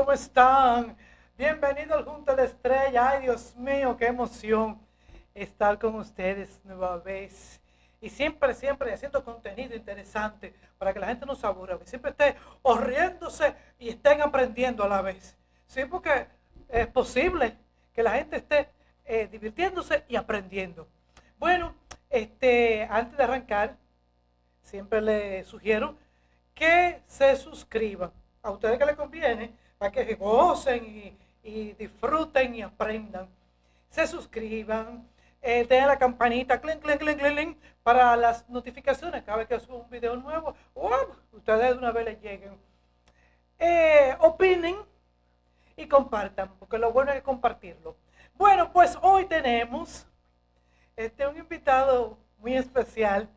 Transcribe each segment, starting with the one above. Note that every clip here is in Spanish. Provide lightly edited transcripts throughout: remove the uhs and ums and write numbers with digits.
¿cómo están? Bienvenidos al Junto a la Estrella. Ay, Dios mío, qué emoción estar con ustedes nueva vez. Y siempre haciendo contenido interesante para que la gente no se aburra, que siempre esté o riéndose y estén aprendiendo a la vez. Sí, porque es posible que la gente esté divirtiéndose y aprendiendo. Bueno, antes de arrancar, siempre les sugiero que se suscriban. A ustedes que les conviene, para que gocen y disfruten y aprendan. Se suscriban, den la campanita, clink, clink, clink, clink, clink, para las notificaciones. Cada vez que subo un video nuevo, ustedes de una vez les lleguen. Opinen y compartan, porque lo bueno es compartirlo. Bueno, pues hoy tenemos un invitado muy especial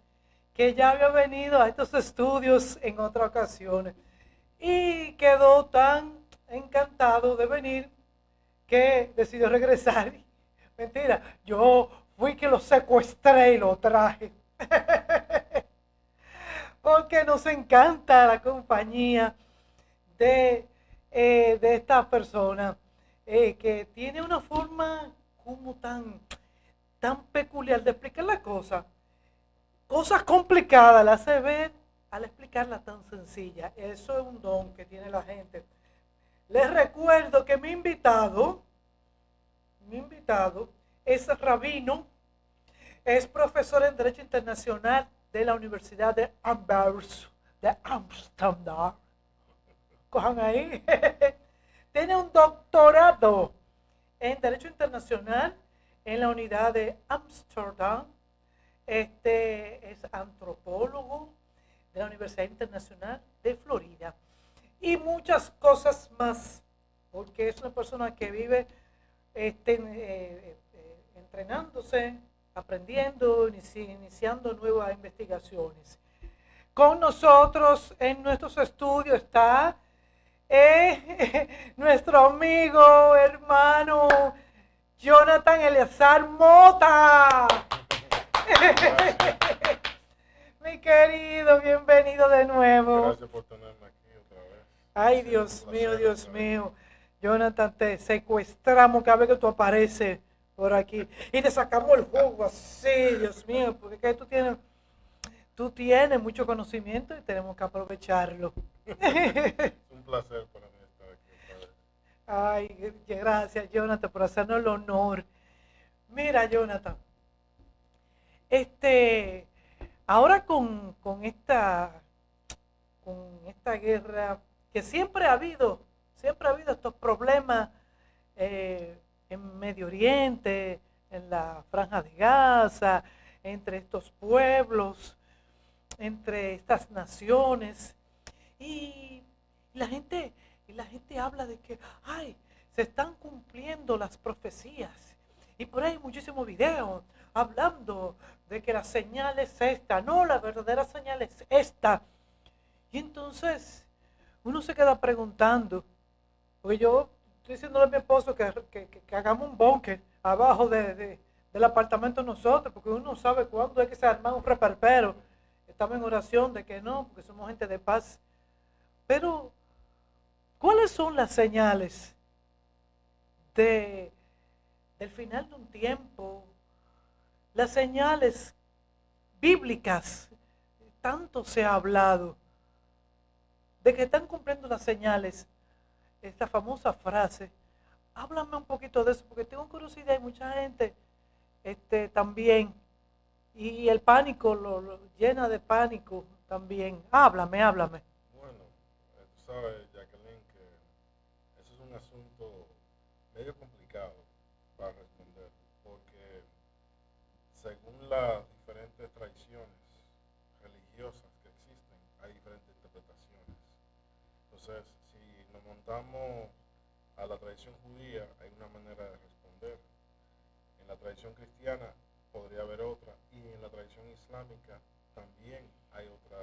que ya había venido a estos estudios en otras ocasiones y quedó tan encantado de venir que decidió regresar. Mentira, yo fui que lo secuestré y lo traje. Porque nos encanta la compañía de esta persona que tiene una forma como tan peculiar de explicar las cosas. Cosas complicadas las hace ver al explicarla tan sencilla. Eso es un don que tiene la gente. Les recuerdo que mi invitado es rabino, es profesor en Derecho Internacional de la Universidad de Amsterdam. Cojan ahí. Tiene un doctorado en Derecho Internacional en la unidad de Amsterdam. Es antropólogo de la Universidad Internacional de Florida y muchas cosas más, porque es una persona que vive entrenándose, aprendiendo, iniciando nuevas investigaciones. Con nosotros en nuestros estudios está nuestro amigo, hermano Jonathan Eleazar Mota. Mi querido, bienvenido de nuevo. Gracias por tenerme aquí otra vez. Ay, Dios mío, Dios mío. Jonathan, te secuestramos cada vez que tú apareces por aquí. Y te sacamos el jugo así, Dios mío, porque tú tienes mucho conocimiento y tenemos que aprovecharlo. Es un placer para mí estar aquí otra vez. Ay, gracias, Jonathan, por hacernos el honor. Mira, Jonathan, ahora con esta guerra, que siempre ha habido estos problemas en Medio Oriente, en la Franja de Gaza, entre estos pueblos, entre estas naciones, y la gente, habla de que, ay, se están cumpliendo las profecías, y por ahí hay muchísimos videos hablando de que la señal es esta, no, la verdadera señal es esta. Y entonces uno se queda preguntando, porque yo estoy diciéndole a mi esposo que hagamos un búnker abajo del apartamento nosotros, porque uno no sabe cuándo es que se arma un reperpero. Estamos en oración de que no, porque somos gente de paz. Pero, ¿cuáles son las señales del final de un tiempo? Las señales bíblicas, tanto se ha hablado de que están cumpliendo las señales, esta famosa frase. Háblame un poquito de eso, porque tengo curiosidad y mucha gente también, y el pánico lo llena de pánico también. Háblame. Bueno, tú sabes, Jacqueline, que eso es un asunto medio complicado para responder, porque según las diferentes tradiciones religiosas que existen, hay diferentes interpretaciones. Entonces, si nos montamos a la tradición judía, hay una manera de responder. En la tradición cristiana podría haber otra, y en la tradición islámica también hay otra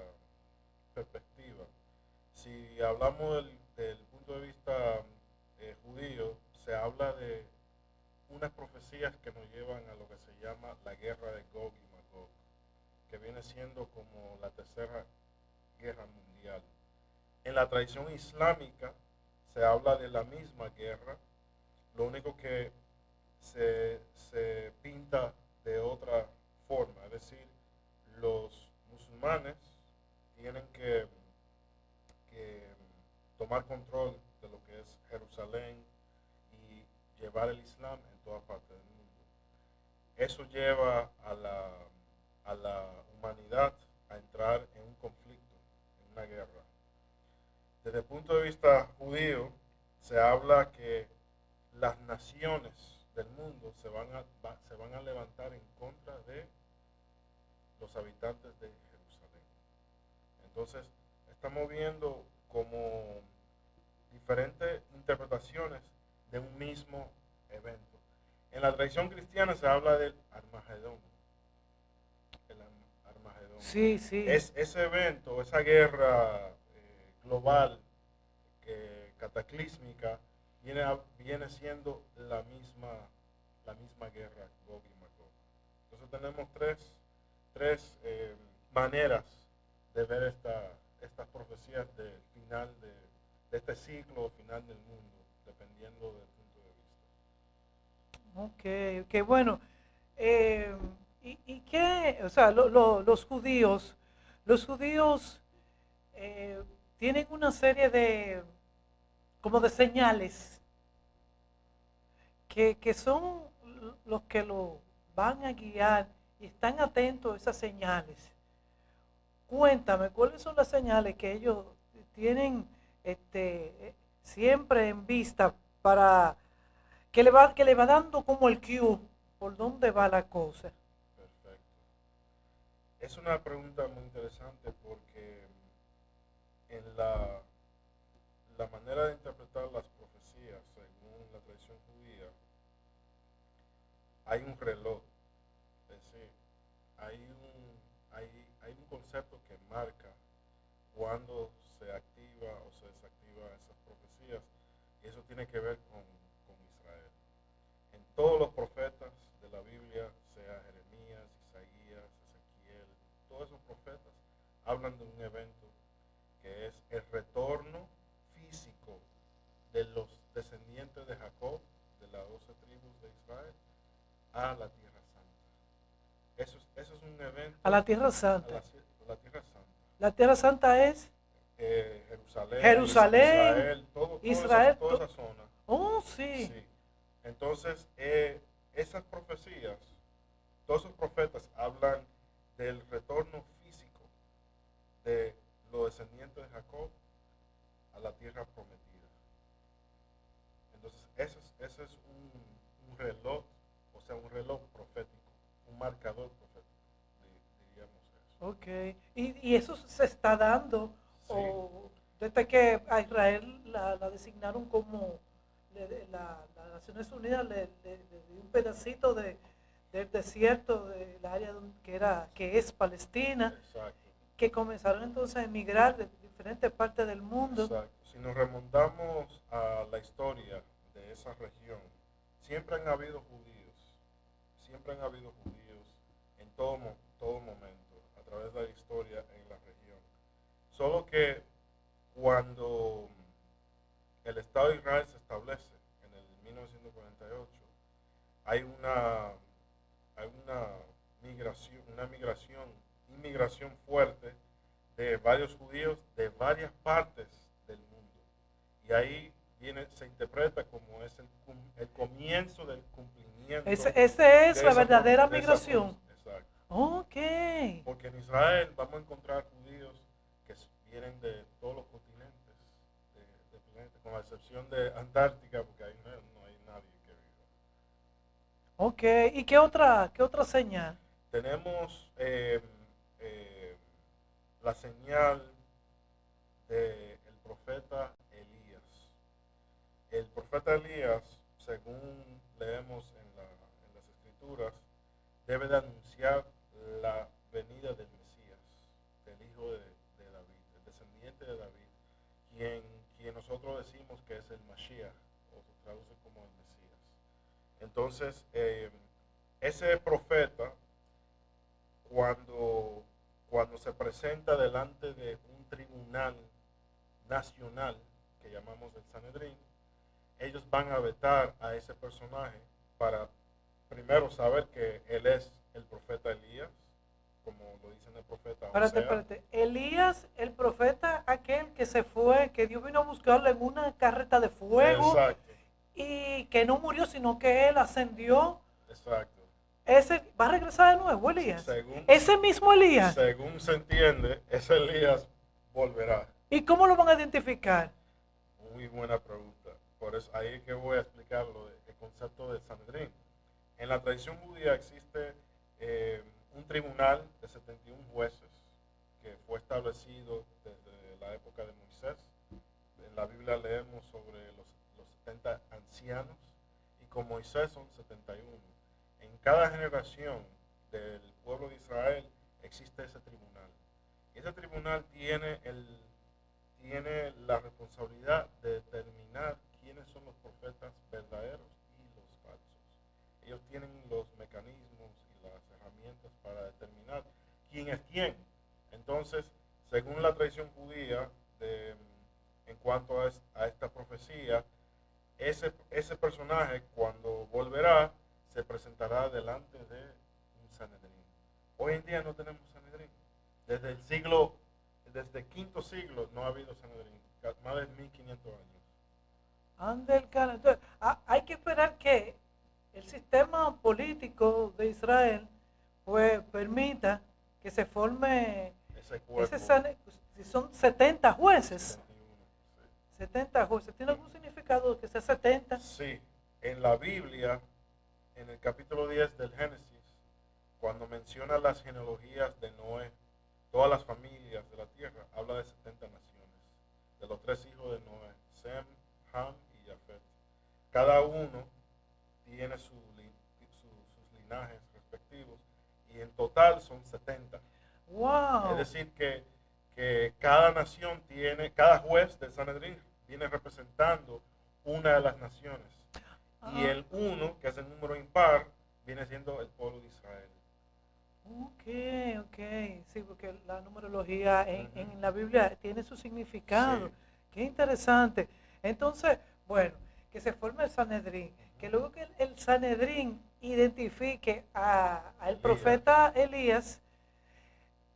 perspectiva. Si hablamos del punto de vista judío, se habla de unas profecías que nos llevan a lo que se llama la guerra de Gog y Magog, que viene siendo como la tercera guerra mundial. En la tradición islámica se habla de la misma guerra, lo único que se pinta de otra forma, es decir, los musulmanes tienen que tomar control de lo que es Jerusalén y llevar el Islam en toda parte del mundo. Eso lleva a la humanidad a entrar en un conflicto, en una guerra. Desde el punto de vista judío, se habla que las naciones del mundo se van a levantar en contra de los habitantes de Jerusalén. Entonces, estamos viendo como diferentes interpretaciones de un mismo evento. En la tradición cristiana se habla del Armagedón. El Armagedón. Sí, sí. Es ese evento, esa guerra global, cataclísmica, viene siendo la misma guerra, Gog y Magog. Entonces tenemos tres maneras de ver estas profecías del final de este ciclo, final del mundo, dependiendo del punto de vista. Ok, bueno. ¿Y qué? O sea, los judíos tienen una serie como de señales que son los que lo van a guiar y están atentos a esas señales. Cuéntame, ¿cuáles son las señales que ellos tienen siempre en vista para que le va dando como el cue por dónde va la cosa? Perfecto. Es una pregunta muy interesante porque en la manera de interpretar las profecías según la tradición judía, hay un reloj, es decir, hay un concepto que marca cuándo se activa o se desactiva esas profecías, y eso tiene que ver con Israel. En todos los profetas de la Biblia, sea Jeremías, Isaías, Ezequiel, todos esos profetas hablan de un evento que es el retorno físico de los descendientes de Jacob, de las 12 tribus de Israel, a la Tierra Santa. Eso es un evento. A la Tierra Santa. A la Tierra Santa. La Tierra Santa es Jerusalén, Israel, toda esa zona. Oh, sí. Sí. Entonces, esas profecías, todos esos profetas hablan del retorno físico de los descendientes de Jacob a la tierra prometida. Entonces, ese es un reloj, o sea, un reloj profético, un marcador profético, diríamos eso. Ok. ¿Y eso se está dando? Sí. ¿O desde que a Israel la designaron como las Naciones Unidas le dio un pedacito del desierto del área que es Palestina? Exacto. Que comenzaron entonces a emigrar de diferentes partes del mundo? Exacto. Si nos remontamos a la historia de esa región, siempre han habido judíos en todo momento, a través de la historia en la región. Solo que cuando el Estado de Israel se establece en el 1948, hay una inmigración fuerte de varios judíos de varias partes del mundo. Y ahí se interpreta como es el comienzo del cumplimiento. Ese es la verdadera migración. Exacto. Ok. Porque en Israel vamos a encontrar judíos que vienen de todos los continentes, del planeta, con la excepción de Antártica, porque ahí no hay nadie que viva. Ok, ¿y qué otra señal? Tenemos la señal del profeta Elías. El profeta Elías, según leemos en las escrituras, debe de anunciar la venida del Mesías, del hijo de David, el descendiente de David, quien nosotros decimos que es el Mashiach, o se traduce como el Mesías. Entonces, ese profeta, cuando se presenta delante de un tribunal nacional, que llamamos el Sanedrín, ellos van a vetar a ese personaje para primero saber que él es el profeta Elías, como lo dicen el profeta Espérate. Elías, el profeta, aquel que se fue, que Dios vino a buscarlo en una carreta de fuego. Exacto. Y que no murió, sino que él ascendió. Exacto. Ese va a regresar de nuevo, Elías. Según, ese mismo Elías. Según se entiende, ese Elías volverá. ¿Y cómo lo van a identificar? Muy buena pregunta. Por eso ahí es que voy a explicar el concepto del Sanedrín. En la tradición judía existe un tribunal de 71 jueces que fue establecido desde la época de Moisés. En la Biblia leemos sobre los 70 ancianos y con Moisés son 71. En cada generación del pueblo de Israel existe ese tribunal. Y ese tribunal tiene la responsabilidad de determinar quiénes son los profetas verdaderos y los falsos. Ellos tienen los mecanismos y las herramientas para determinar quién es quién. Entonces, según la tradición judía, en cuanto a esta profecía, ese personaje cuando volverá se presentará delante de un Sanedrín. Hoy en día no tenemos Sanedrín. Desde el quinto siglo no ha habido Sanedrín, más de 1500 años. Entonces, hay que esperar que el sistema político de Israel pues permita que se forme ese cuerpo. Si son 70 jueces. 71, sí. 70 jueces. ¿Tiene algún significado que sea 70? Sí, en la Biblia, en el capítulo 10 del Génesis, cuando menciona las genealogías de Noé, todas las familias de la tierra, habla de 70 naciones, de los 3 hijos de Noé, Sem, Ham y Jafet. Cada uno tiene sus linajes respectivos y en total son 70. Wow. Es decir que cada nación cada juez del Sanedrín viene representando una de las naciones. Y el 1, que es el número impar, viene siendo el pueblo de Israel. Ok. Sí, porque la numerología en la Biblia tiene su significado. Sí. Qué interesante. Entonces, bueno, que se forme el Sanedrín, que luego que el Sanedrín identifique al profeta Elías.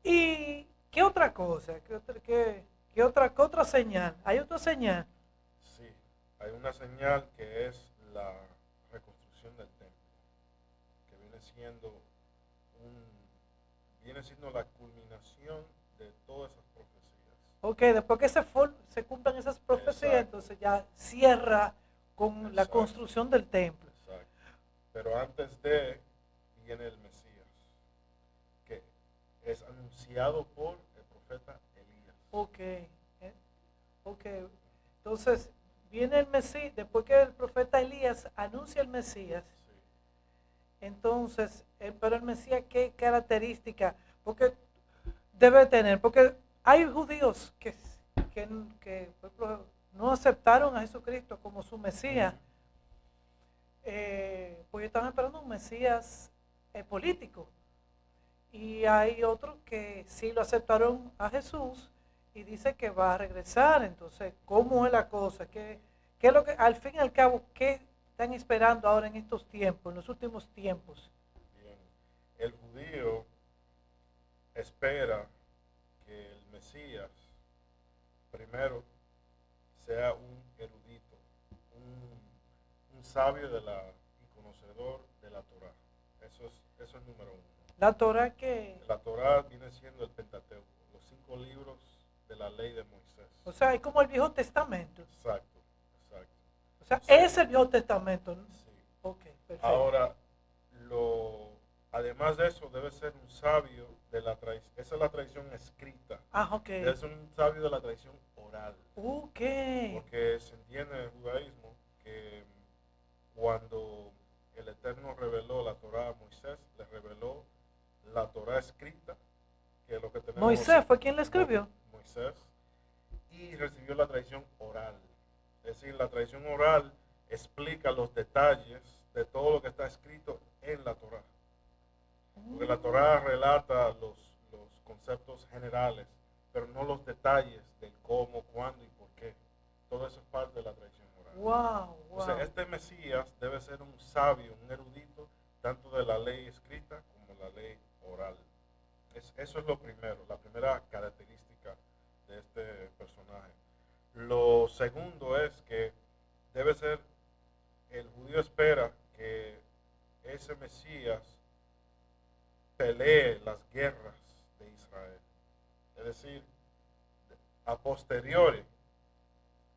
¿Y qué otra cosa? ¿Qué otra señal? ¿Hay otra señal? Sí, hay una señal que es la reconstrucción del templo, que viene siendo la culminación de todas esas profecías. Ok, después que se cumplan esas profecías, exacto, entonces ya cierra con exacto, la construcción del templo. Exacto. Pero antes de viene el Mesías, que es anunciado por el profeta Elías. Ok. Entonces, viene el Mesías, después que el profeta Elías anuncia el Mesías, sí, entonces, pero el Mesías, ¿qué característica? Porque debe tener, porque hay judíos que por ejemplo, no aceptaron a Jesucristo como su Mesías, pues están esperando un Mesías político. Y hay otros que sí lo aceptaron a Jesús y dice que va a regresar. Entonces, ¿cómo es la cosa? ¿Qué es lo que, al fin y al cabo, qué están esperando ahora en estos tiempos, en los últimos tiempos? Bien, el judío espera que el Mesías primero sea un erudito, un sabio y conocedor de la Torá. Eso es número 1. ¿La Torá qué? La Torá viene siendo el Pentateuco, los 5 libros de la ley de Moisés. O sea, es como el Viejo Testamento. Exacto. O sea, es el Viejo Testamento, ¿no? Sí. Ok, perfecto. Ahora, además de eso, debe ser un sabio de la tradición. Esa es la tradición escrita. Ok. Debe ser un sabio de la tradición oral. Ok. Porque se entiende en el judaísmo que cuando el Eterno reveló la Torá a Moisés, le reveló la Torá escrita, que es lo que tenemos. Moisés fue quien la escribió. Moisés, y recibió la tradición oral. Es decir, la tradición oral explica los detalles de todo lo que está escrito en la Torá. Porque la Torá relata los conceptos generales, pero no los detalles del cómo, cuándo y por qué. Todo eso Wow, Entonces, wow. este Mesías debe ser un sabio, un erudito, tanto de la ley escrita como la ley oral. Eso es lo primero, la primera característica de este personaje. Lo segundo es que debe ser, el judío espera que ese Mesías pelee las guerras de Israel. Es decir, a posteriori,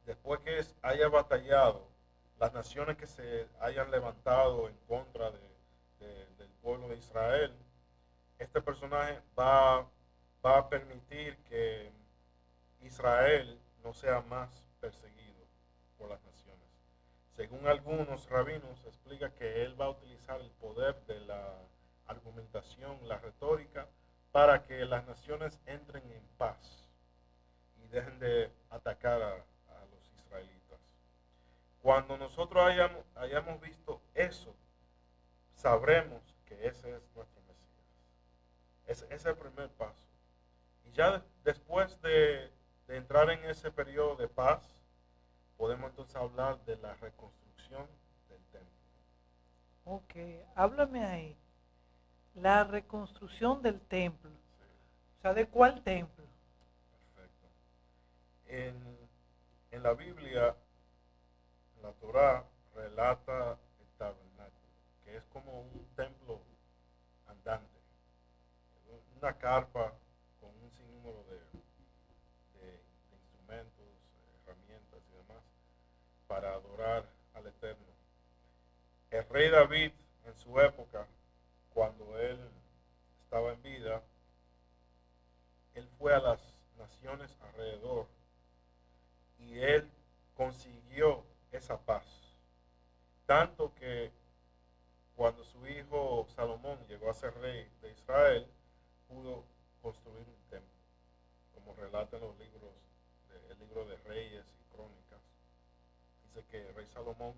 después que haya batallado, las naciones que se hayan levantado en contra del pueblo de Israel, este personaje va a permitir que Israel no sea más perseguido por las naciones. Según algunos rabinos, explica que él va a utilizar el poder de la argumentación, la retórica, para que las naciones entren en paz y dejen de atacar a los israelitas. Cuando nosotros hayamos visto eso, sabremos que ese es nuestro Mesías. Ese es el primer paso. Y ya después de entrar en ese periodo de paz, podemos entonces hablar de la reconstrucción del templo. Ok, háblame ahí. La reconstrucción del templo. Sí, O sea, ¿de cuál templo? perfecto. En la Biblia, la Torá relata el tabernáculo, que es como un templo andante, una carpa con un sinnúmero de instrumentos, herramientas y demás para adorar al Eterno. El rey David, en su época, cuando él estaba en vida, él fue a las naciones alrededor y él consiguió esa paz. Tanto que cuando su hijo Salomón llegó a ser rey de Israel, pudo construir un templo, como relatan los libros, el libro de Reyes y Crónicas. Dice que el rey Salomón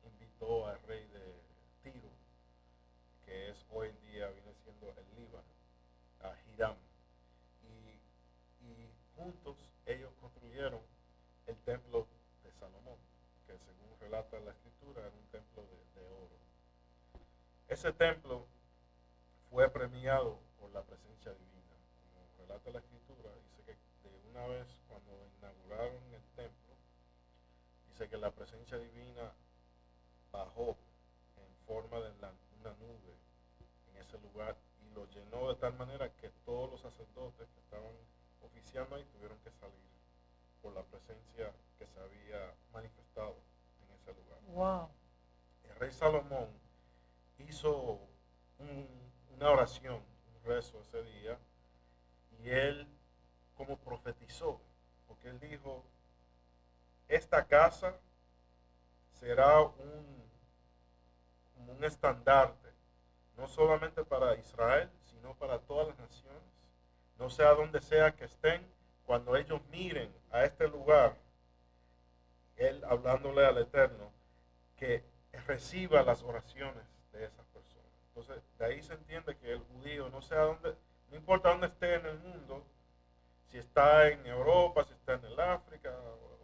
invitó al rey de Tiro, que es hoy en día viene siendo el Líbano, a Hiram, y juntos ellos construyeron el templo de Salomón, que según relata la escritura era un templo de oro. Ese templo fue premiado por la presencia divina. Como relata la escritura, dice que de una vez cuando inauguraron el templo, dice que la presencia divina bajó en forma de una nube en ese lugar y lo llenó de tal manera que todos los sacerdotes que estaban oficiando ahí tuvieron que salir por la presencia que se había manifestado en ese lugar. Wow. El rey Salomón hizo una oración, un rezo ese día, y él como profetizó, porque él dijo, esta casa será como un estandarte, no solamente para Israel, sino para todas las naciones. No sea donde sea que estén, cuando ellos miren a este lugar, él hablándole al Eterno, que reciba las oraciones de esas personas. Entonces, de ahí se entiende que el judío, no sea dónde, no importa dónde esté en el mundo, si está en Europa, si está en el África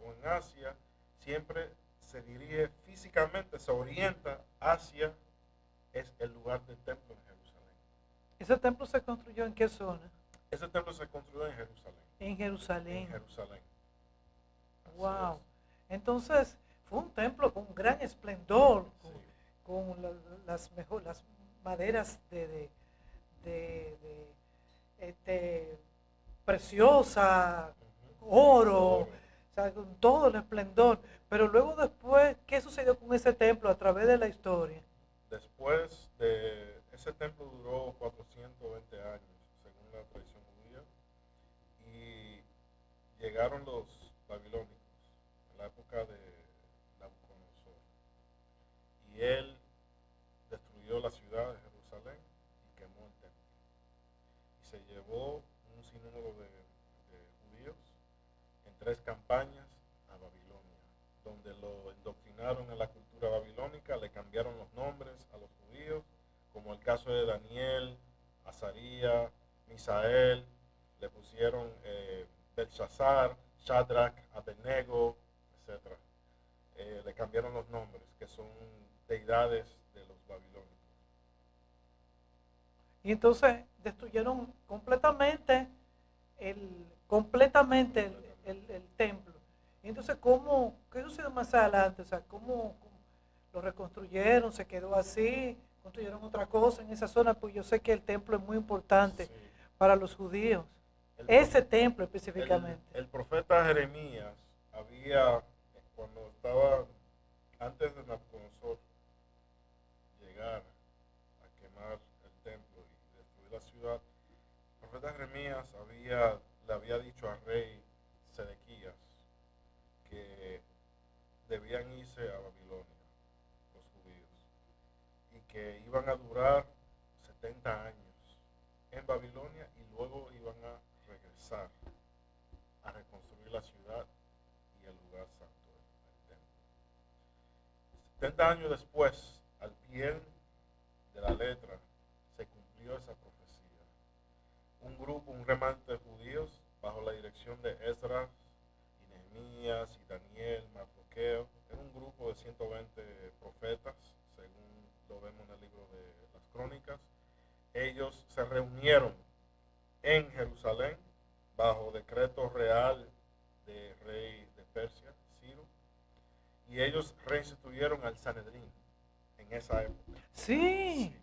o en Asia, siempre se dirige físicamente, se orienta hacia el lugar del templo en Jerusalén. ¿Ese templo se construyó en qué zona? Ese templo se construyó en Jerusalén. En Jerusalén. En Jerusalén. Así Wow. es. Entonces, fue un templo con gran esplendor, Sí. con las maderas preciosa, oro, Oro. o sea, con todo el esplendor. Pero luego después, ¿qué sucedió con ese templo a través de la historia? Después de ese templo duró 420 años, según la tradición judía, y llegaron los babilónicos en la época de Nabucodonosor, y él destruyó la ciudad de Jerusalén y quemó el templo. Y se llevó un sinnúmero de judíos en 3 campañas a Babilonia, donde lo indoctrinaron en la cultura babilónica, le cambiaron los nombres a los judíos, como el caso de Daniel, Azarías, Misael, le pusieron Belshazzar, Shadrach, Abednego, etc. le cambiaron los nombres, que son deidades de los babilónicos. Y entonces destruyeron completamente el templo. Y entonces, ¿qué sucedió más adelante? O sea, ¿cómo lo reconstruyeron? ¿Se quedó así? ¿Construyeron otra cosa en esa zona? Pues yo sé que el templo es muy importante Sí. para los judíos. El Ese profe- templo específicamente. el profeta Jeremías había, cuando estaba, antes de Nabucodonosor llegar a quemar el templo y destruir la ciudad, el profeta Jeremías le había dicho al rey Sedequías que debían irse a Babilonia, los judíos, y que iban a durar 70 años en Babilonia y luego iban a regresar a reconstruir la ciudad y el lugar santo del templo. 70 años después, al pie de la letra, se cumplió esa profecía. Un remanente de judíos, bajo la dirección de Esdras y Nehemías y Daniel, Mardoqueo, era un grupo de 120 profetas, según lo vemos en el libro de las Crónicas. Ellos se reunieron en Jerusalén bajo decreto real del rey de Persia, Ciro, y ellos reinstituyeron al Sanedrín en esa época. Sí. Sí.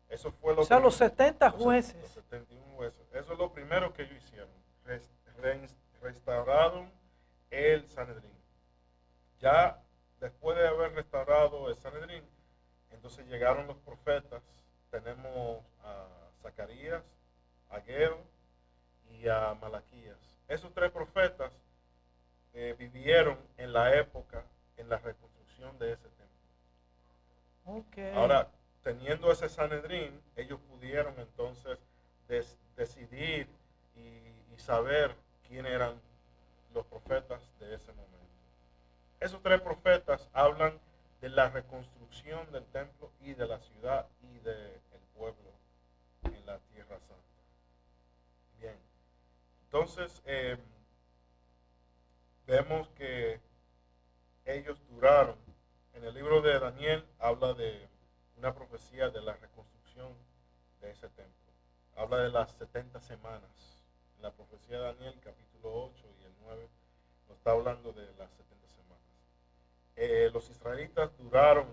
Eso fue lo O sea, los 70 jueces. Los 71 jueces. Eso es lo primero que ellos hicieron. Restauraron el Sanedrín. Ya después de haber restaurado el Sanedrín, entonces llegaron los profetas. Tenemos a Zacarías, a Ageo y a Malaquías. Esos tres profetas vivieron en la época, en la reconstrucción de ese templo. Okay. Ahora, teniendo ese Sanedrín, ellos pudieron entonces decidir y saber quién eran los profetas de ese momento. Esos tres profetas hablan de la reconstrucción del templo y de la ciudad y del pueblo en la Tierra Santa. Bien, entonces vemos que ellos duraron. En el libro de Daniel habla de una profecía de la reconstrucción de ese templo. Habla de las 70 semanas. En la profecía de Daniel, capítulo 8 y el 9, nos está hablando de las 70 semanas. Los israelitas duraron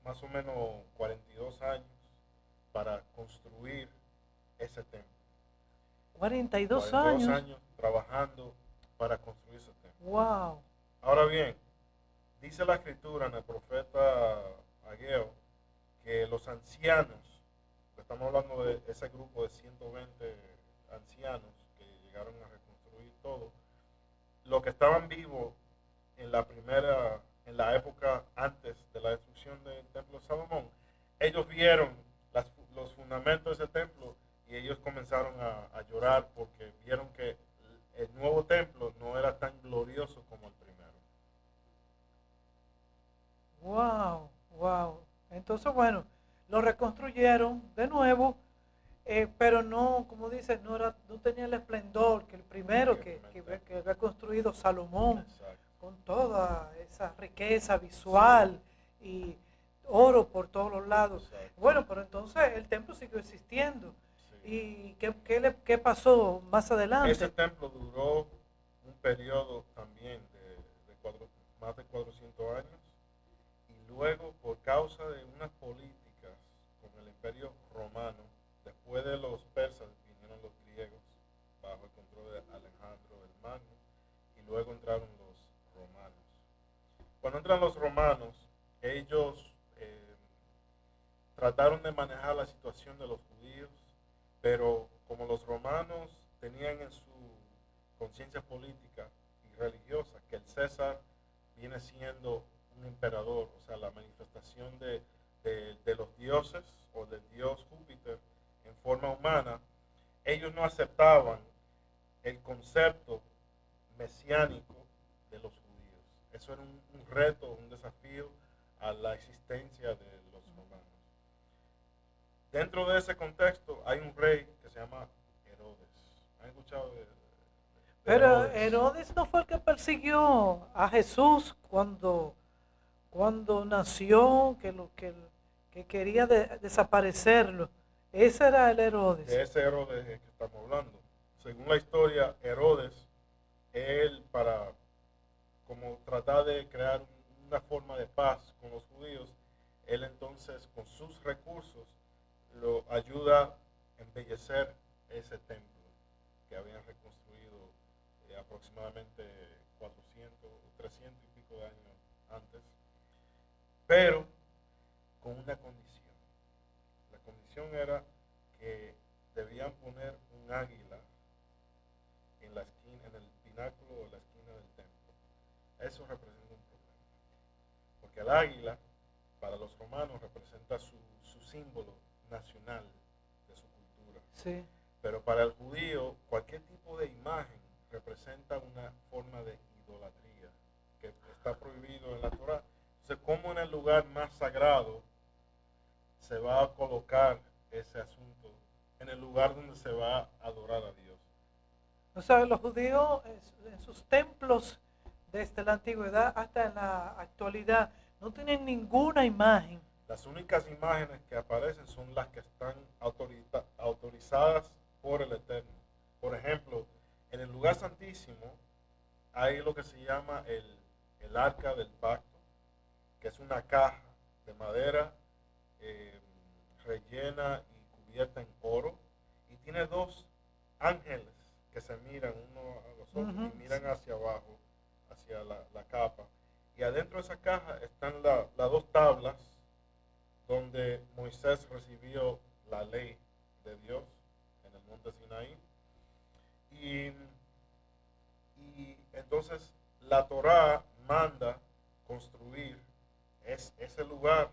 más o menos 42 años para construir ese templo. 42 42 años. años trabajando para construir ese templo. Wow. Ahora bien, dice la escritura en el profeta Ageo que los ancianos, estamos hablando de ese grupo de 120 ancianos que llegaron a reconstruir todo, los que estaban vivos en la época antes de la destrucción del templo de Salomón, ellos vieron los fundamentos de ese templo y ellos comenzaron a llorar porque vieron que el nuevo templo no era tan glorioso como el primero. Wow. Entonces, bueno, lo reconstruyeron de nuevo, pero no, como dices, no tenía el esplendor que el primero que había construido Salomón. Exacto. Con toda esa riqueza visual y oro por todos los lados. Exacto. Bueno, pero entonces el templo siguió existiendo. Sí. ¿Y qué pasó más adelante? Ese templo duró un periodo también de más de 400 años y luego por causa de unas políticas con el imperio romano, después de los persas vinieron los griegos bajo el control de Alejandro el Magno y luego entraron los romanos. Cuando entran los romanos, ellos trataron de manejar la situación de los judíos, pero como los romanos tenían en su conciencia política y religiosa que el César viene siendo un emperador, o sea, la manifestación de los dioses o del dios Júpiter en forma humana, ellos no aceptaban el concepto mesiánico de los judíos. Eso era un reto, un desafío a la existencia de los romanos. Dentro de ese contexto hay un rey que se llama Herodes. ¿Han escuchado Pero Herodes no fue el que persiguió a Jesús cuando nació, que quería desaparecerlo. Ese era el Herodes. De ese Herodes es que estamos hablando. Según la historia, Herodes, él para como tratar de crear una forma de paz con los judíos, él entonces con sus recursos lo ayuda a embellecer ese templo que habían reconstruido aproximadamente 400 o 300 y pico de años antes, pero con una condición. La condición era que debían poner un águila en la esquina, en el pináculo de la esquina del templo. Eso representa un problema, porque el águila para los romanos representa su símbolo nacional de su cultura. Sí. Pero para el judío, cualquier tipo de imagen representa una forma de idolatría que está prohibido en la Torá. Entonces, ¿cómo en el lugar más sagrado se va a colocar ese asunto? En el lugar donde se va a adorar a Dios. O sea, los judíos en sus templos desde la antigüedad hasta en la actualidad no tienen ninguna imagen. Las únicas imágenes que aparecen son las que están autorizadas por el Eterno. Por ejemplo, en el lugar santísimo hay lo que se llama el arca del pacto, que es una caja de madera rellena y cubierta en oro, y tiene dos ángeles que se miran uno a los otros y miran hacia abajo, hacia la capa. Y adentro de esa caja están las dos tablas donde Moisés recibió la ley de Dios en el monte Sinaí. Y entonces la Torá manda construir ese lugar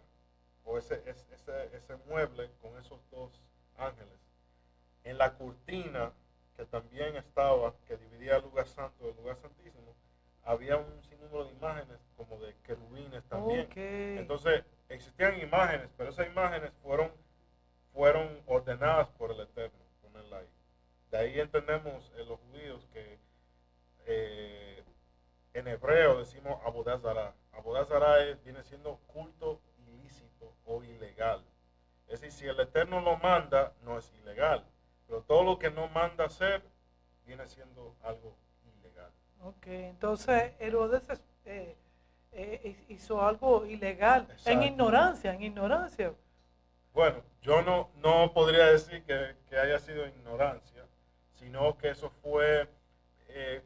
o ese mueble con esos dos ángeles. En la cortina que también estaba, que dividía el lugar santo del lugar santísimo, había un sinnúmero de imágenes como de querubines también. Okay. Entonces existían imágenes, pero esas imágenes fueron ordenadas por el Eterno, ponerla ahí. De ahí entendemos los judíos que en hebreo decimos Avodah Zará. Avodah Zará viene siendo culto ilícito o ilegal. Es decir, si el Eterno lo manda, no es ilegal. Pero todo lo que no manda hacer viene siendo algo ilegal. Ok, entonces Herodes hizo algo ilegal. Exacto. En ignorancia. Bueno, yo no podría decir que haya sido ignorancia, sino que eso fue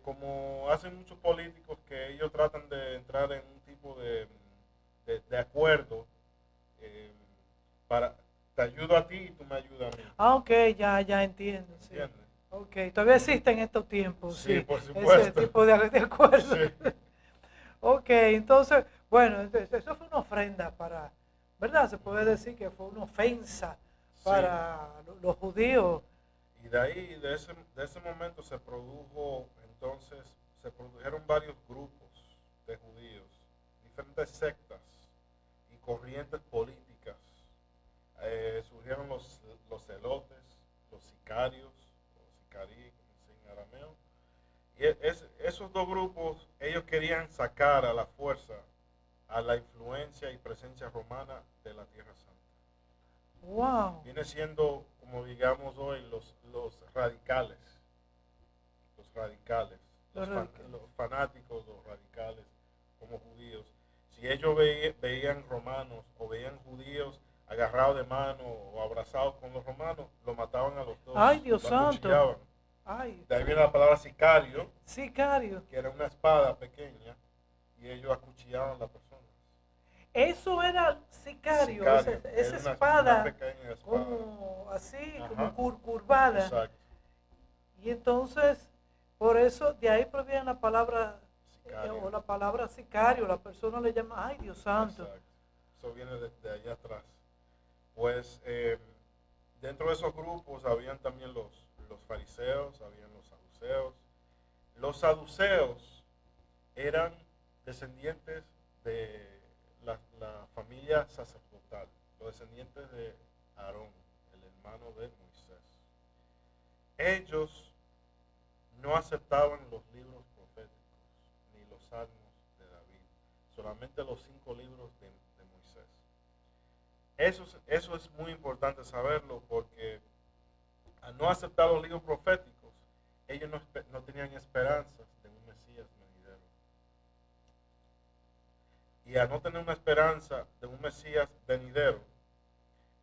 como hacen muchos políticos, que ellos tratan de entrar en un tipo de acuerdo para te ayudo a ti y tú me ayudas a mí. Ah, ok, ya entiendo. Sí. ¿Entiendes? Ok, todavía existen estos tiempos. Sí, por supuesto. Ese tipo de acuerdo. Sí. Ok, entonces, bueno, eso fue una ofrenda para, ¿verdad? Se puede decir que fue una ofensa para los judíos. Y de ahí, de ese momento se produjeron varios grupos de judíos, diferentes sectas y corrientes políticas. Surgieron los celotes, los sicarios, o sicarí, como se dice en arameo. Y esos dos grupos, ellos querían sacar a la fuerza a la influencia y presencia romana de la Tierra Santa. Wow. Viene siendo, como digamos hoy, los radicales. Los fanáticos, los radicales, como judíos. Si ellos veían romanos o veían judíos agarrados de mano o abrazados con los romanos, lo mataban a los dos. ¡Ay, Dios santo! Ay. De ahí viene la palabra sicario. Sicario. Que era una espada pequeña y ellos acuchillaban a la persona. Eso era sicario. Esa espada, una pequeña espada, como así, ajá, como curvada. Exacto. Y entonces, por eso, de ahí proviene la palabra o la palabra sicario. La persona le llama, ay, Dios santo. Exacto. Eso viene de allá atrás. Pues dentro de esos grupos habían también los fariseos, habían los saduceos. Los saduceos eran descendientes de la familia sacerdotal, los descendientes de Aarón, el hermano de Moisés. Ellos no aceptaban los libros proféticos, ni los salmos de David, solamente los 5 libros de Moisés. Eso es muy importante saberlo, porque al no aceptar los libros proféticos, ellos no tenían esperanzas de un Mesías venidero. Y al no tener una esperanza de un Mesías venidero,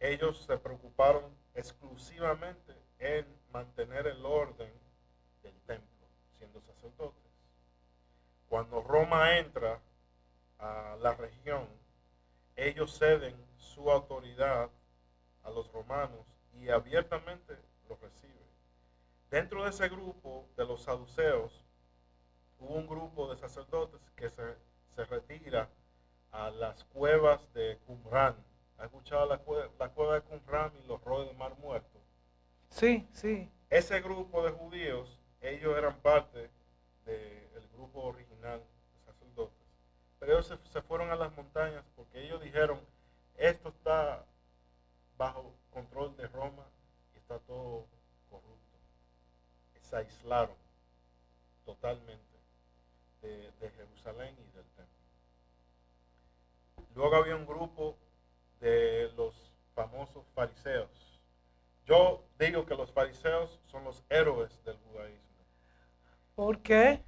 ellos se preocuparon exclusivamente en mantener el orden del templo, siendo sacerdotes. Cuando Roma entra a la región, ellos ceden su autoridad a los romanos y abiertamente lo reciben. Dentro de ese grupo de los saduceos, hubo un grupo de sacerdotes que se retira a las cuevas de Qumran. ¿Has escuchado la cueva de Qumran y los roes del Mar Muerto? Sí, sí. Ese grupo de judíos, ellos eran parte del grupo original de sacerdotes. Pero ellos se fueron a las montañas porque ellos dijeron, esto está bajo control de Roma y está todo corrupto. Se aislaron totalmente de Jerusalén y del templo. Luego había un grupo de los famosos fariseos. Yo digo que los fariseos son los héroes del judaísmo. ¿Por qué?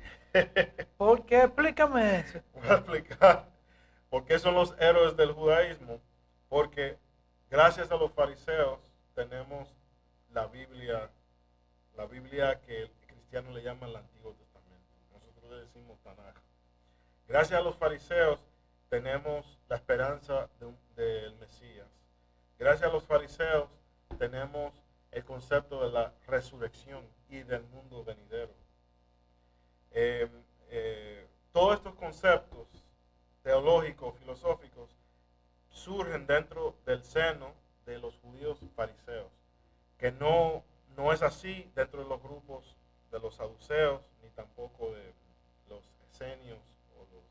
¿Por qué? Explícame eso. Voy a explicar por qué son los héroes del judaísmo. Porque gracias a los fariseos tenemos la Biblia que el cristiano le llama el Antiguo Testamento. Nosotros le decimos Tanaj. Gracias a los fariseos tenemos la esperanza del Mesías. Gracias a los fariseos tenemos el concepto de la resurrección y del mundo venidero. Todos estos conceptos teológicos, filosóficos, surgen dentro del seno de los judíos fariseos, que no es así dentro de los grupos de los saduceos, ni tampoco de los esenios o los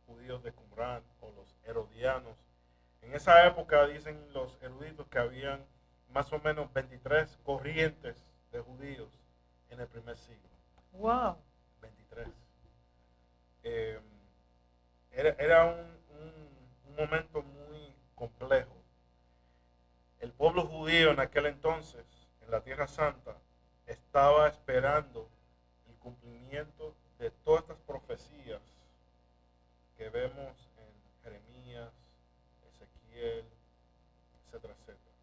judíos de Qumran o los herodianos. En esa época dicen los eruditos que habían más o menos 23 corrientes de judíos en el primer siglo. Wow. 23. Era un momento muy complejo. El pueblo judío en aquel entonces, en la Tierra Santa, estaba esperando el cumplimiento de todas estas profecías que vemos en Jeremías, Ezequiel, etcétera, etcétera.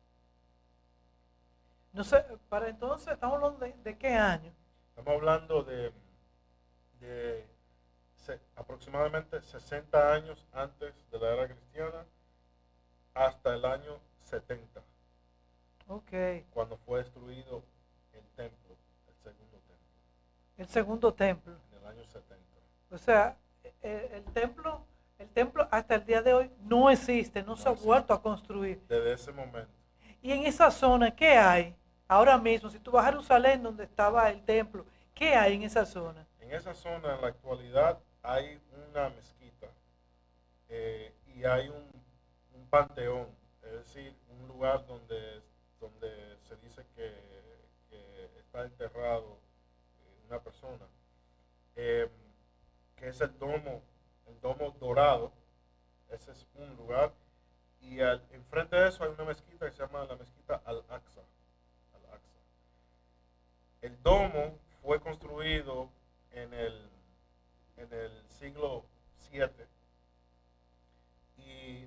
No sé, para entonces, ¿estamos hablando de qué año? Estamos hablando de aproximadamente 60 años antes de la era cristiana hasta el año 70. Ok. Cuando fue destruido el templo, el segundo templo. El segundo templo. En el año 70. O sea, el templo hasta el día de hoy no existe, no se ha vuelto a construir. Desde ese momento. Y en esa zona, ¿qué hay? Ahora mismo, si tú vas a Jerusalén, donde estaba el templo, ¿qué hay en esa zona? En esa zona, en la actualidad, hay una mezquita y hay un panteón, es decir, un lugar donde se dice que está enterrado una persona, que es el domo dorado. Ese es un lugar, y enfrente de eso hay una mezquita que se llama la mezquita Al-Aqsa. El domo fue construido en el siglo VII, y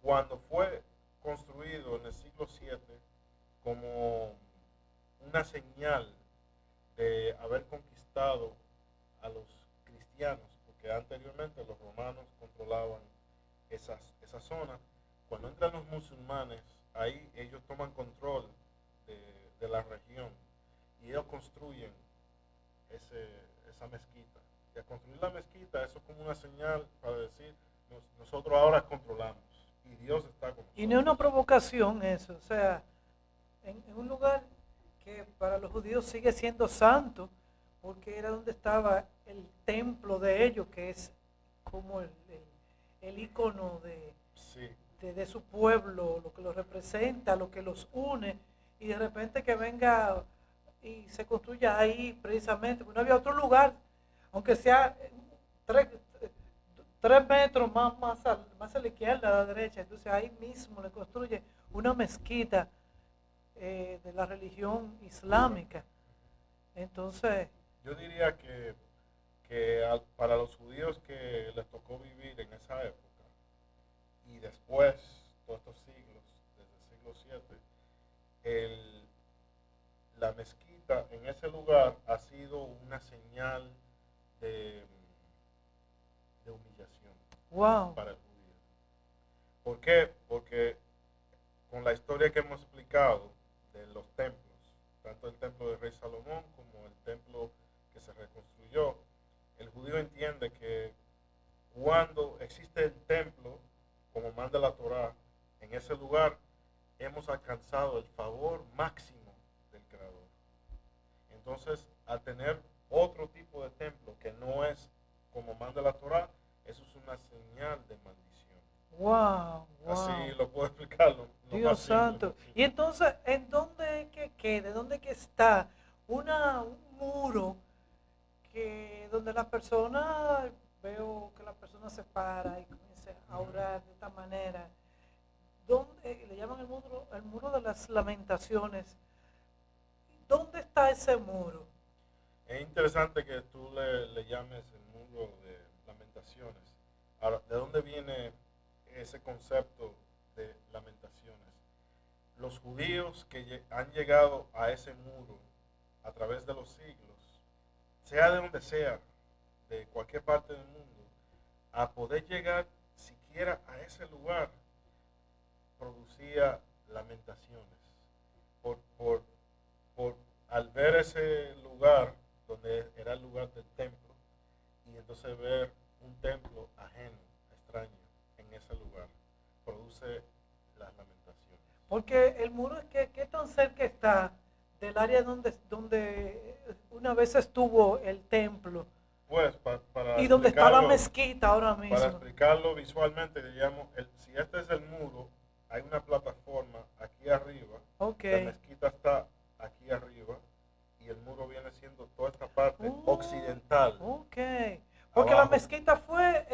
cuando fue construido en el siglo VII como una señal de haber conquistado a los cristianos, porque anteriormente los romanos controlaban esa zona. Cuando entran los musulmanes, ahí ellos toman control de la región y ellos construyen esa mezquita. Y al construir la mezquita, eso es como una señal para decir, nosotros ahora controlamos y Dios está con nosotros. Y no es una provocación eso, o sea, en un lugar que para los judíos sigue siendo santo, porque era donde estaba el templo de ellos, que es como el icono Sí. de su pueblo, lo que los representa, lo que los une, y de repente que venga y se construye ahí precisamente, porque no había otro lugar, aunque sea 3 metros más a la izquierda, a la derecha. Entonces ahí mismo le construye una mezquita de la religión islámica. Entonces, Yo diría que, para los judíos que les tocó vivir en esa época y después, todos estos siglos, desde el siglo VII, la mezquita en ese lugar ha sido una señal de, de humillación wow, para el judío. ¿Por qué? Porque con la historia que hemos explicado de los templos, tanto el templo del rey Salomón como el templo que se reconstruyó, el judío entiende que cuando existe el templo, como manda la Torá, en ese lugar hemos alcanzado el favor máximo del Creador. Entonces, al tener otro tipo de templo que no es como manda la Torá, eso es una señal de maldición. wow, Así wow. lo puedo explicarlo. Dios santo. Y entonces, ¿en dónde es que quede? ¿Dónde que está un muro que donde la persona, veo que la persona se para y comienza a orar de esta manera? ¿Dónde le llaman el muro de las lamentaciones? ¿Dónde está ese muro? Es interesante que tú le llames el muro de lamentaciones. Ahora, ¿de dónde viene ese concepto de lamentaciones? Los judíos que han llegado a ese muro a través de los siglos, sea de donde sea, de cualquier parte del mundo, a poder llegar siquiera a ese lugar, producía lamentaciones. Por, por, al ver ese lugar, donde era el lugar del templo, y entonces ver un templo ajeno, extraño, en ese lugar, produce las lamentaciones. Porque el muro es que qué tan cerca está del área donde una vez estuvo el templo Pues para y donde está la explicarlo, mezquita ahora para mismo. explicarlo visualmente, digamos, si este es el muro, hay una plataforma aquí arriba, Ok. la mezquita está aquí arriba, y el muro viene siendo toda esta parte occidental. Ok. Porque la Abajo. mezquita fue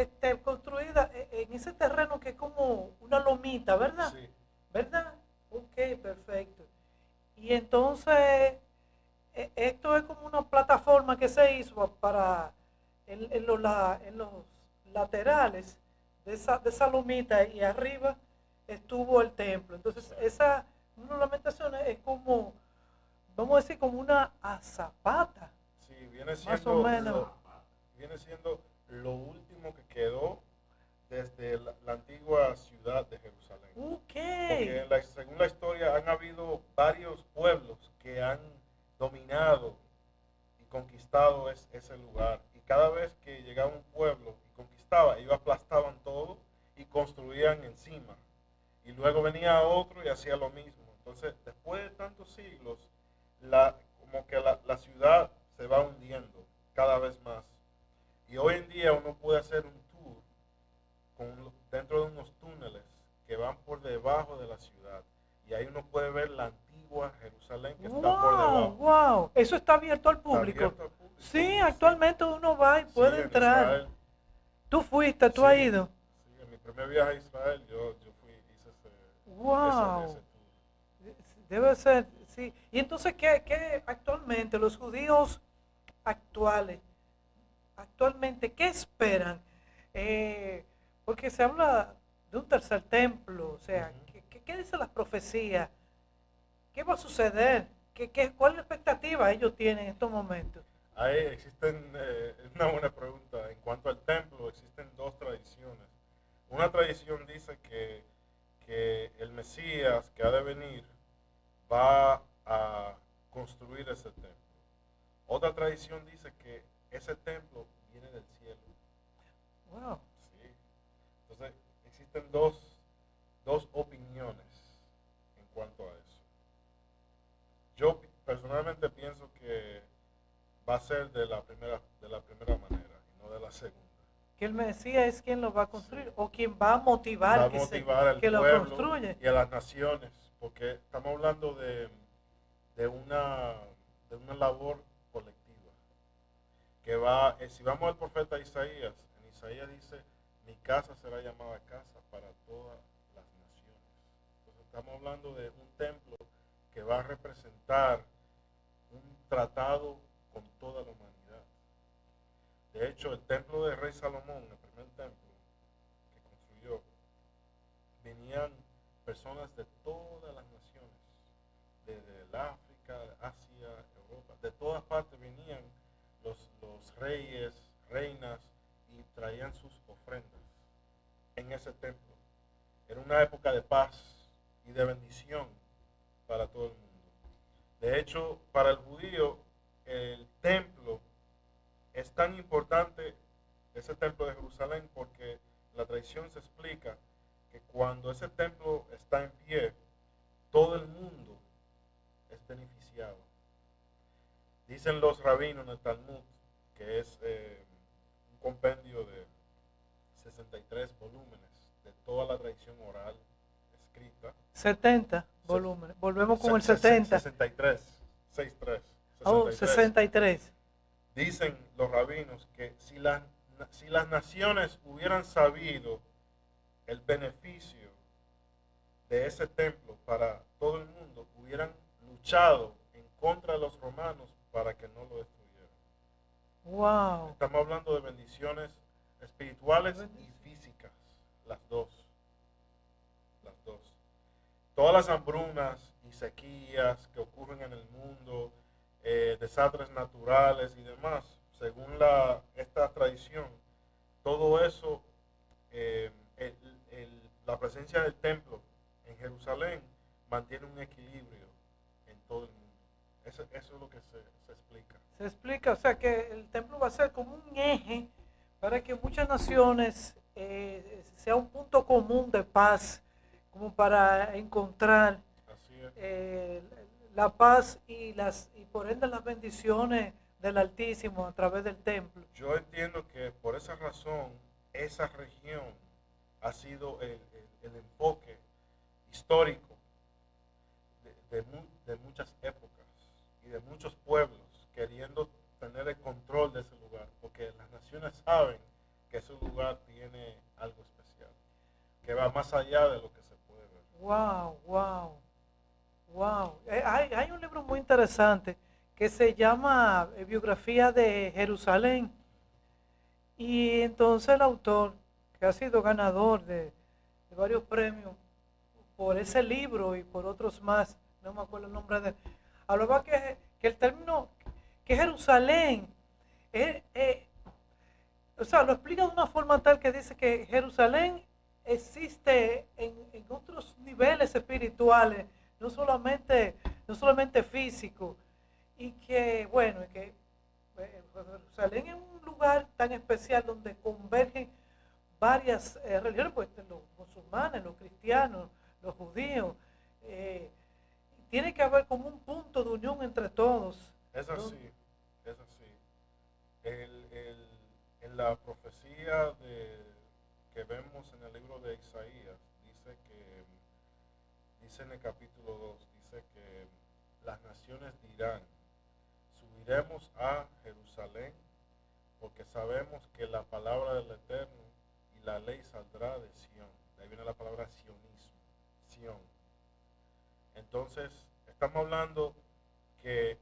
construida en ese terreno que es como una lomita, ¿verdad? Sí, ¿Verdad? Ok, perfecto. Y entonces, esto es como una plataforma que se hizo para en los laterales de esa lomita y arriba estuvo el templo. Entonces, esa lamentaciones es como, vamos a decir, como una azapata, sí, viene más o menos. viene siendo lo último que quedó desde la antigua ciudad de Jerusalén. Ok. Porque según la historia han habido varios pueblos que han dominado y conquistado ese lugar. Y cada vez que llegaba un pueblo y conquistaba, ellos aplastaban todo y construían encima. Y luego venía otro y hacía lo mismo. Entonces, después de tantos siglos, como que la ciudad se va hundiendo cada vez más. Y hoy en día uno puede hacer un tour dentro de unos túneles que van por debajo de la ciudad. Y ahí uno puede ver la antigua Jerusalén que está por debajo. Wow. Eso está abierto al Está público. abierto al público. Sí, actualmente uno va y Sí, puede en entrar. Israel. ¿Tú fuiste? ¿Tú has ido? Sí, en mi primer viaje a Israel yo hice Wow. ese tour. Debe ser, sí. Y entonces, ¿qué actualmente los judíos actualmente, qué esperan? Porque se habla de un tercer templo, o sea, ¿qué dicen las profecías? ¿Qué va a suceder? ¿Cuál es la expectativa ellos tienen en estos momentos? Ahí existen, es una buena pregunta. En cuanto al templo, existen dos tradiciones. Una tradición dice que el Mesías que ha de venir va a construir ese templo. Otra tradición dice que ese templo viene del cielo. Wow. Sí. Entonces, existen dos opiniones en cuanto a eso. Yo personalmente pienso que va a ser de la primera manera y no de la segunda. Que el Mesías es quien lo va a construir, Sí. o quien va a motivar, Va a motivar al que lo pueblo construye. y a las naciones, porque estamos hablando de de una labor colectiva. Si vamos al profeta Isaías, en Isaías dice, mi casa será llamada casa para todas las naciones. Entonces estamos hablando de un templo que va a representar un tratado con toda la humanidad. De hecho, el templo del rey Salomón, el primer templo que construyó, venían personas de todas las naciones, desde el África, Asia, Europa, de todas partes venían los reyes, reinas, y traían sus ofrendas en ese templo. Era una época de paz y de bendición para todo el mundo. De hecho, para el judío, el templo es tan importante, ese templo de Jerusalén, porque la tradición se explica que cuando ese templo está en pie, todo el mundo es beneficiado. Dicen los rabinos en el Talmud, que es un compendio de 63 volúmenes de toda la tradición oral escrita. 70 volúmenes. Volvemos con el 70. 63, 63. Oh, 63. Dicen los rabinos que si las naciones hubieran sabido el beneficio de ese templo para todo el mundo, hubieran luchado en contra de los romanos para que no lo destruyeran. Wow. Estamos hablando de bendiciones espirituales y físicas, las dos. Las dos. Todas las hambrunas y sequías que ocurren en el mundo, desastres naturales y demás, según esta tradición, todo eso, la presencia del templo en Jerusalén mantiene un equilibrio en todo el mundo. Eso es lo que se explica. Se explica, o sea que el templo va a ser como un eje para que muchas naciones sea un punto común de paz, como para encontrar la paz y por ende las bendiciones del Altísimo a través del templo. Yo entiendo que por esa razón esa región ha sido el enfoque histórico de muchas épocas y de muchos pueblos queriendo tener el control de ese lugar, porque las naciones saben que ese lugar tiene algo especial, que va más allá de lo que se puede ver. Wow, wow, wow. Hay un libro muy interesante que se llama Biografía de Jerusalén, y entonces el autor, que ha sido ganador de varios premios por ese libro y por otros más, no me acuerdo el nombre de él, hablaba que el término, que Jerusalén, o sea, lo explica de una forma tal que dice que Jerusalén existe en otros niveles espirituales, no solamente físico, y que, bueno, que Jerusalén es un lugar tan especial donde convergen varias religiones, pues los musulmanes, los cristianos, los judíos, tiene que haber como un punto de unión entre todos. Es así, es así. En la profecía que vemos en el libro de Isaías, dice en el capítulo 2, dice que las naciones dirán, subiremos a Jerusalén, porque sabemos que la palabra del Eterno y la ley saldrá de Sión. De ahí viene la palabra sionismo, Sión. Entonces, estamos hablando que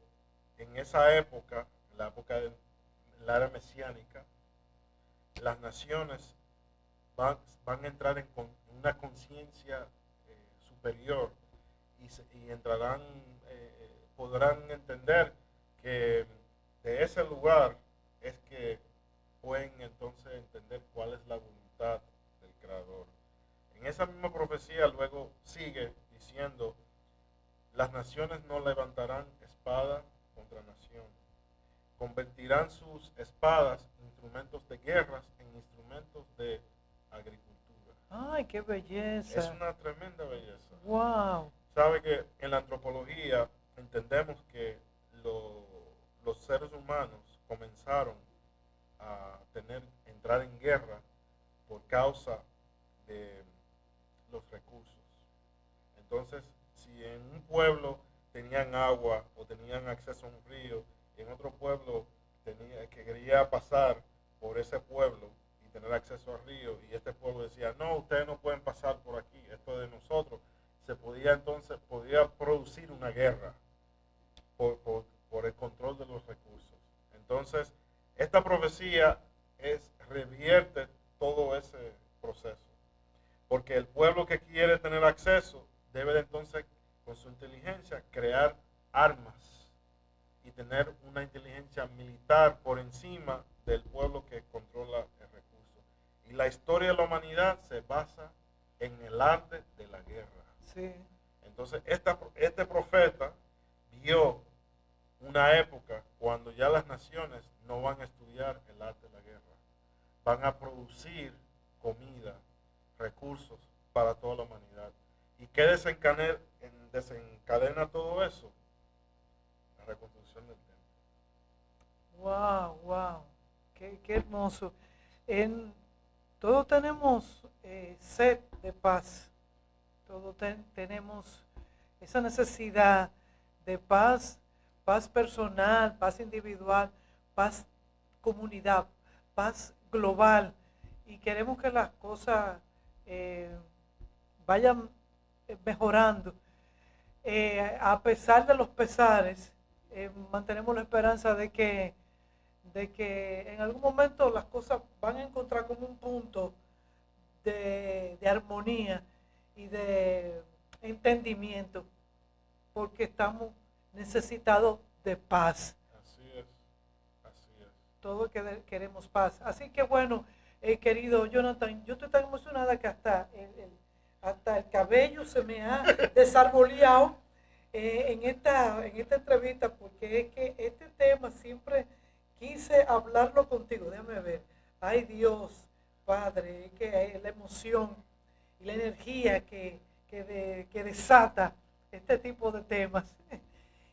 en esa época, en la época de la era mesiánica, las naciones van a entrar en una conciencia superior y entrarán, podrán entender que de ese lugar es que pueden entonces entender cuál es la voluntad del Creador. En esa misma profecía luego sigue diciendo, las naciones no levantarán espada contra nación, convertirán sus espadas, instrumentos de guerras, en instrumentos de agricultura. ¡Ay, qué belleza! Es una tremenda belleza. ¡Wow! Sabe que en la antropología entendemos que los seres humanos comenzaron a entrar en guerra por causa de los recursos. Entonces, si en un pueblo tenían agua o tenían acceso a un río, y en otro pueblo que quería pasar por ese pueblo y tener acceso al río, y este pueblo decía, no, ustedes no pueden pasar por aquí, esto es de nosotros. Se podía entonces, podía producir una guerra por el control de los recursos. Entonces, esta profecía revierte todo ese proceso. Porque el pueblo que quiere tener acceso debe de entonces, con su inteligencia, crear armas y tener una inteligencia militar por encima del pueblo que controla el recurso. Y la historia de la humanidad se basa en el arte de la guerra. Sí. Entonces, este profeta vio una época cuando ya las naciones no van a estudiar el arte de la guerra, van a producir comida, recursos para toda la humanidad. ¿Y qué desencadena todo eso? La reconstrucción del templo. Wow, wow. Qué hermoso. Todos tenemos sed de paz. Todos tenemos esa necesidad de paz, paz personal, paz individual, paz comunidad, paz global. Y queremos que las cosas vayan mejorando. A pesar de los pesares, mantenemos la esperanza de que en algún momento las cosas van a encontrar como un punto de armonía y de entendimiento, porque estamos necesitados de paz. Así es, así es. Todos queremos paz. Así que bueno, querido Jonathan, yo estoy tan emocionada que hasta el cabello se me ha desarboleado en esta entrevista, porque es que este tema siempre quise hablarlo contigo. Déjame ver. Ay Dios, Padre, es que la emoción y la energía que desata este tipo de temas.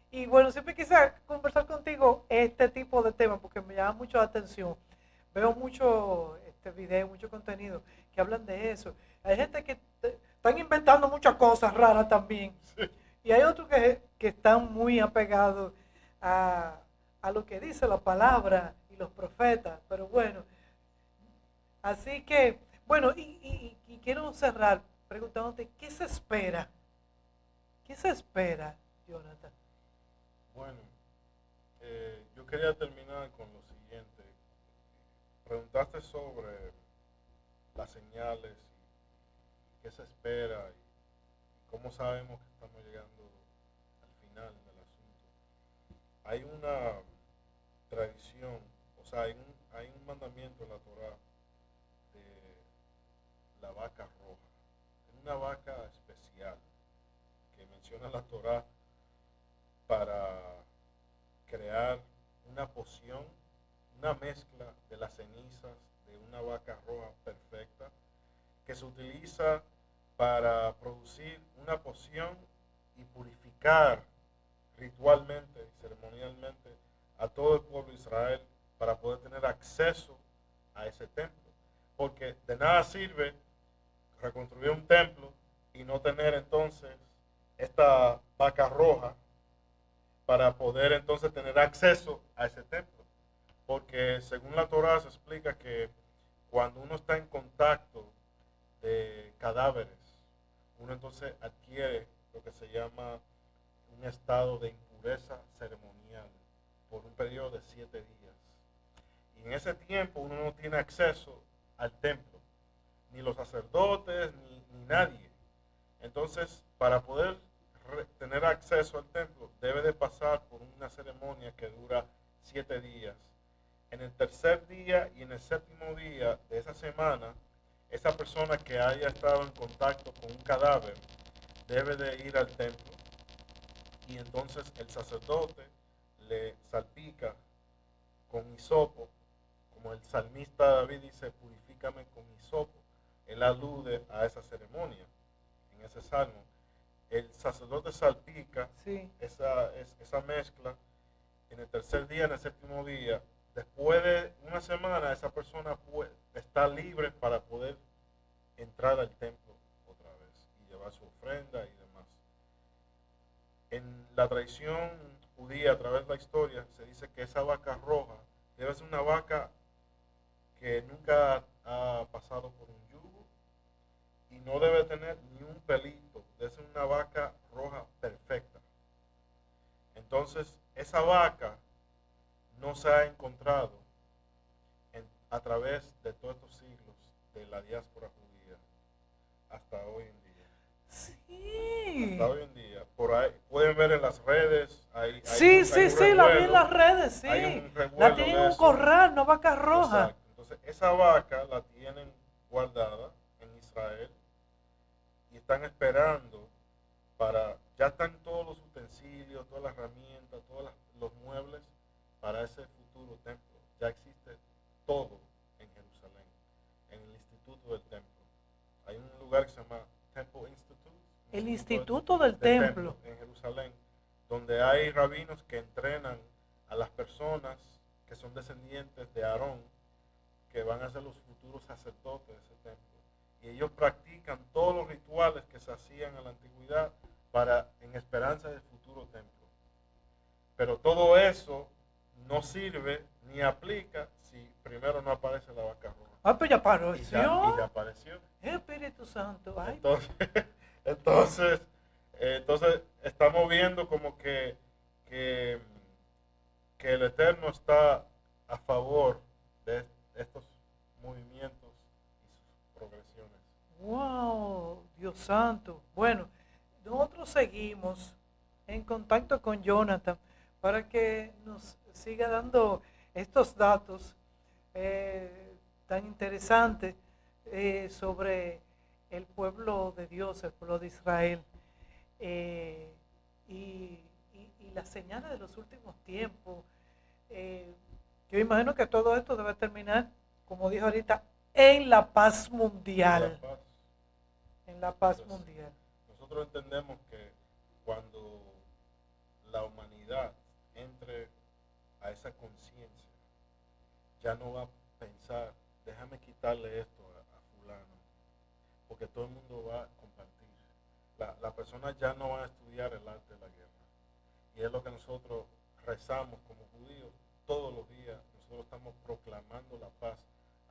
Y bueno, siempre quise conversar contigo este tipo de temas porque me llama mucho la atención. Veo mucho video, mucho contenido que hablan de eso. Hay gente que están inventando muchas cosas raras también. Sí. Y hay otros que están muy apegados a lo que dice la palabra y los profetas. Pero bueno, así que, bueno, y quiero cerrar preguntándote, ¿qué se espera? ¿Qué se espera, Jonathan? Bueno, yo quería terminar con lo siguiente. Preguntaste sobre las señales y qué se espera y cómo sabemos que estamos llegando al final del asunto. Hay una tradición, o sea, hay un mandamiento en la Torá de la vaca roja. Es una vaca especial que menciona la Torá para crear una poción, una mezcla de las cenizas de una vaca roja perfecta que se utiliza para producir una poción y purificar ritualmente y ceremonialmente a todo el pueblo de Israel para poder tener acceso a ese templo. Porque de nada sirve reconstruir un templo y no tener entonces esta vaca roja para poder entonces tener acceso a ese templo. Porque según la Torá se explica que cuando uno está en contacto de cadáveres, uno entonces adquiere lo que se llama un estado de impureza ceremonial por un periodo de 7 días. Y en ese tiempo uno no tiene acceso al templo, ni los sacerdotes, ni nadie. Entonces, para poder tener acceso al templo, debe de pasar por una ceremonia que dura 7 días. En el tercer día y en el séptimo día de esa semana, esa persona que haya estado en contacto con un cadáver debe de ir al templo y entonces el sacerdote le salpica con hisopo, como el salmista David dice, purifícame con hisopo. Él alude a esa ceremonia en ese salmo. El sacerdote salpica Sí. esa mezcla en el tercer día, en el séptimo día. Después de una semana, esa persona está libre para poder entrar al templo otra vez y llevar su ofrenda y demás. En la tradición judía a través de la historia se dice que esa vaca roja debe ser una vaca que nunca ha pasado por un yugo y no debe tener ni un pelito, debe ser una vaca roja perfecta. Entonces, esa vaca no se ha encontrado a través de todos estos siglos de la diáspora judía hasta hoy en día. Sí. Hasta hoy en día. Por ahí pueden ver en las redes. Sí, la vi en las redes, sí. Hay un revuelo la tienen en un corral, no vaca roja. Exacto. Entonces, esa vaca la tienen guardada en Israel y están esperando ya están todos los utensilios, todas las herramientas, todos los muebles para ese futuro templo. Ya existe todo en Jerusalén, en el Instituto del Templo. Hay un lugar que se llama Temple Institute. El Instituto del Templo en Jerusalén, donde hay rabinos que entrenan a las personas que son descendientes de Aarón, que van a ser los futuros sacerdotes de ese templo. Y ellos practican todos los rituales que se hacían en la antigüedad en esperanza del futuro templo. Pero todo eso no sirve ni aplica si primero no aparece la vaca roja. Ah, pues ya apareció. Y ya apareció. Espíritu Santo. Ay. Entonces estamos viendo como que el Eterno está a favor de estos movimientos y sus progresiones. Wow, Dios santo. Bueno, nosotros seguimos en contacto con Jonathan para que nos siga dando estos datos tan interesantes sobre el pueblo de Dios, el pueblo de Israel, y las señales de los últimos tiempos. Yo imagino que todo esto debe terminar, como dijo ahorita, en la paz mundial. En la paz mundial. Nosotros entendemos que cuando la humanidad entre a esa conciencia, ya no va a pensar, déjame quitarle esto a fulano, porque todo el mundo va a compartir. La persona ya no va a estudiar el arte de la guerra. Y es lo que nosotros rezamos como judíos todos los días. Nosotros estamos proclamando la paz,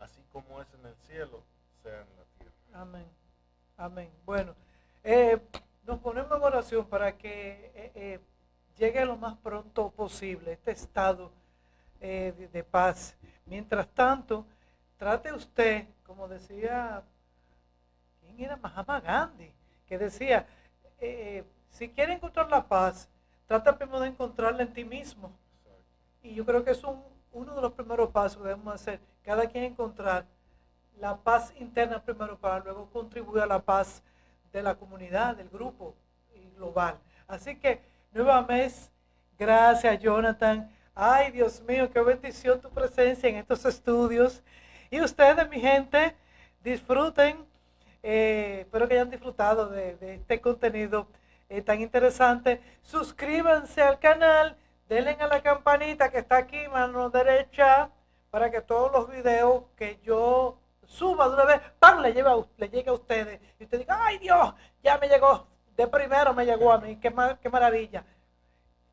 así como es en el cielo, sea en la tierra. Amén. Amén. Bueno, nos ponemos en oración para que llegue lo más pronto posible este estado de paz. Mientras tanto, trate usted, como decía, ¿quién era? Mahatma Gandhi, que decía, si quiere encontrar la paz, trata primero de encontrarla en ti mismo. Y yo creo que es uno de los primeros pasos que debemos hacer, cada quien encontrar la paz interna primero para luego contribuir a la paz de la comunidad, del grupo y global. Así que, nuevamente, gracias Jonathan. Ay, Dios mío, qué bendición tu presencia en estos estudios. Y ustedes, mi gente, disfruten. Espero que hayan disfrutado de este contenido tan interesante. Suscríbanse al canal, denle a la campanita que está aquí, mano derecha, para que todos los videos que yo suba de una vez, ¡pam!, le llegue a ustedes. Y usted diga, ¡ay Dios! Ya me llegó, de primero me llegó a mí, qué maravilla.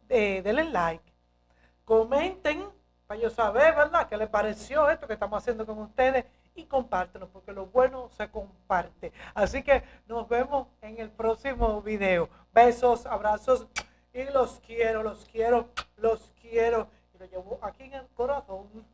Denle like, comenten, para yo saber, ¿verdad?, qué les pareció esto que estamos haciendo con ustedes, y compártelo, porque lo bueno se comparte. Así que nos vemos en el próximo video. Besos, abrazos, y los quiero. Y lo llevo aquí en el corazón.